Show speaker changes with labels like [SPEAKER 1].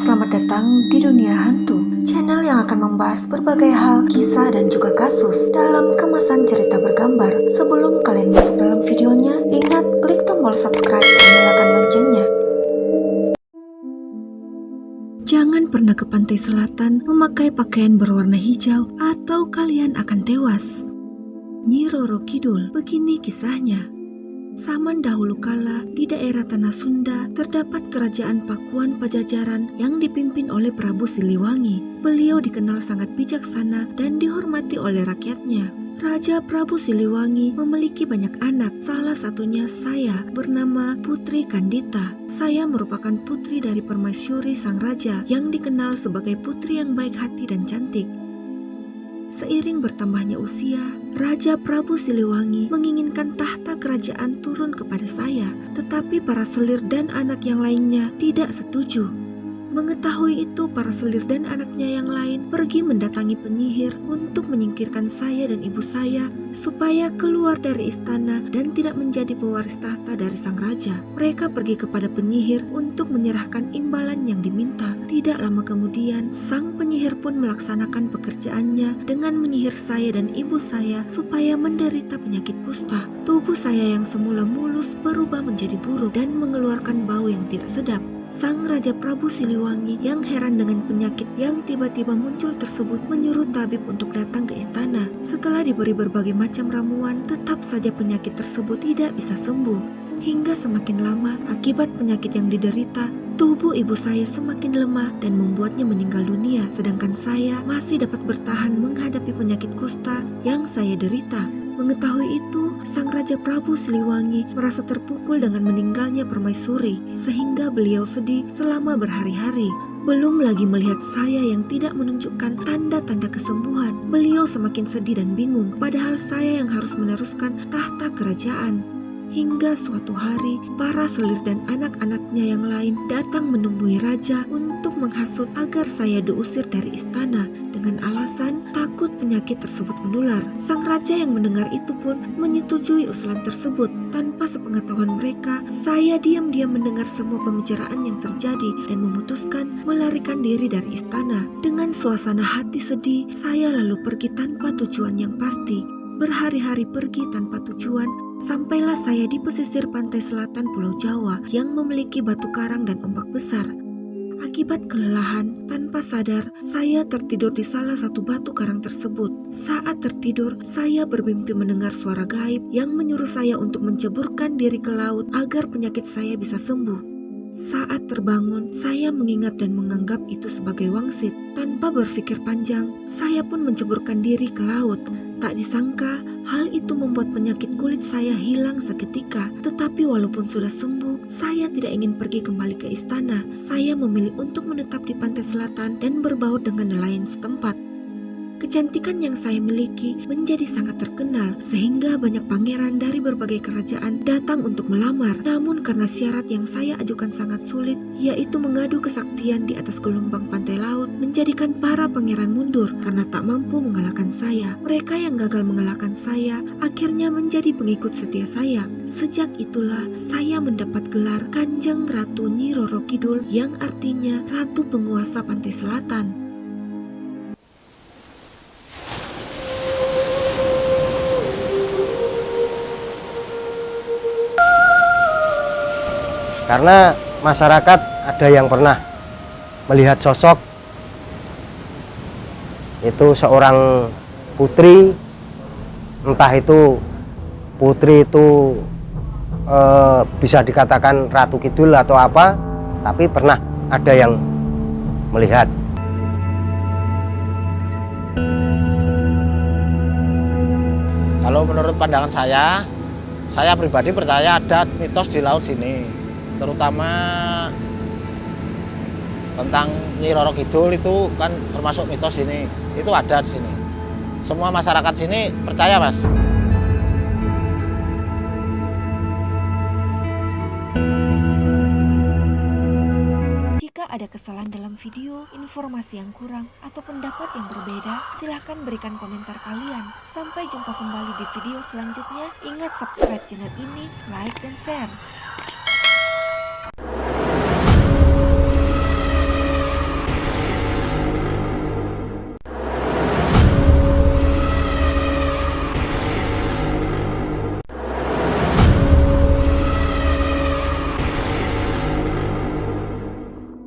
[SPEAKER 1] selamat datang di Dunia Hantu, channel yang akan membahas berbagai hal, kisah, dan juga kasus dalam kemasan cerita bergambar. Sebelum kalian masuk dalam videonya, ingat klik tombol subscribe dan nyalakan loncengnya. Jangan pernah ke pantai selatan memakai pakaian berwarna hijau atau kalian akan tewas. Nyi Roro Kidul, begini kisahnya. Zaman dahulu kala, di daerah Tanah Sunda, terdapat kerajaan Pakuan Pajajaran yang dipimpin oleh Prabu Siliwangi. Beliau dikenal sangat bijaksana dan dihormati oleh rakyatnya. Raja Prabu Siliwangi memiliki banyak anak, salah satunya saya bernama Putri Kandita. Saya merupakan putri dari permaisuri sang raja yang dikenal sebagai putri yang baik hati dan cantik. Seiring bertambahnya usia, Raja Prabu Siliwangi menginginkan tahta kerajaan turun kepada saya, tetapi para selir dan anak yang lainnya tidak setuju. Mengetahui itu, para selir dan anaknya yang lain pergi mendatangi penyihir untuk menyingkirkan saya dan ibu saya supaya keluar dari istana dan tidak menjadi pewaris tahta dari sang raja. Mereka pergi kepada penyihir untuk menyerahkan imbalan yang diminta. Tidak lama kemudian, sang penyihir pun melaksanakan pekerjaannya dengan menyihir saya dan ibu saya supaya menderita penyakit kusta. Tubuh saya yang semula mulus berubah menjadi buruk dan mengeluarkan bau yang tidak sedap. Sang Raja Prabu Siliwangi yang heran dengan penyakit yang tiba-tiba muncul tersebut menyuruh tabib untuk datang ke istana. Setelah diberi berbagai macam ramuan, tetap saja penyakit tersebut tidak bisa sembuh. Hingga semakin lama, akibat penyakit yang diderita, tubuh ibu saya semakin lemah dan membuatnya meninggal dunia. Sedangkan saya masih dapat bertahan menghadapi penyakit kusta yang saya derita. Mengetahui itu, sang Raja Prabu Siliwangi merasa terpukul dengan meninggalnya permaisuri, sehingga beliau sedih selama berhari-hari. Belum lagi melihat saya yang tidak menunjukkan tanda-tanda kesembuhan, beliau semakin sedih dan bingung, padahal saya yang harus meneruskan tahta kerajaan. Hingga suatu hari, para selir dan anak-anaknya yang lain datang menemui raja untuk menghasut agar saya diusir dari istana dengan alasan takut penyakit tersebut menular. Sang raja yang mendengar itu pun menyetujui usulan tersebut. Tanpa sepengetahuan mereka, saya diam-diam mendengar semua pembicaraan yang terjadi dan memutuskan melarikan diri dari istana. Dengan suasana hati sedih, saya lalu pergi tanpa tujuan yang pasti. Berhari-hari pergi tanpa tujuan, sampailah saya di pesisir pantai selatan Pulau Jawa yang memiliki batu karang dan ombak besar. Akibat kelelahan, tanpa sadar, saya tertidur di salah satu batu karang tersebut. Saat tertidur, saya bermimpi mendengar suara gaib yang menyuruh saya untuk menceburkan diri ke laut agar penyakit saya bisa sembuh. Saat terbangun, saya mengingat dan menganggap itu sebagai wangsit. Tanpa berpikir panjang, saya pun menceburkan diri ke laut. Tak disangka, hal itu membuat penyakit kulit saya hilang seketika. Tetapi walaupun sudah sembuh, saya tidak ingin pergi kembali ke istana. Saya memilih untuk menetap di pantai selatan dan berbaur dengan nelayan setempat. Kecantikan yang saya miliki menjadi sangat terkenal, sehingga banyak pangeran dari berbagai kerajaan datang untuk melamar. Namun karena syarat yang saya ajukan sangat sulit, yaitu mengadu kesaktian di atas gelombang pantai laut, menjadikan para pangeran mundur karena tak mampu mengalahkan saya. Mereka yang gagal mengalahkan saya akhirnya menjadi pengikut setia saya. Sejak itulah saya mendapat gelar Kanjeng Ratu Nyi Roro Kidul, yang artinya Ratu Penguasa Pantai Selatan.
[SPEAKER 2] Karena masyarakat ada yang pernah melihat sosok itu seorang putri, entah itu putri itu bisa dikatakan Ratu Kidul atau apa, tapi pernah ada yang melihat.
[SPEAKER 3] Kalau menurut pandangan saya pribadi percaya ada mitos di laut sini. Terutama tentang Nyi Roro Kidul itu kan termasuk mitos ini. Itu ada di sini. Semua masyarakat sini percaya, Mas.
[SPEAKER 1] Jika ada kesalahan dalam video, informasi yang kurang, atau pendapat yang berbeda, silahkan berikan komentar kalian. Sampai jumpa kembali di video selanjutnya. Ingat subscribe channel ini, like, dan share.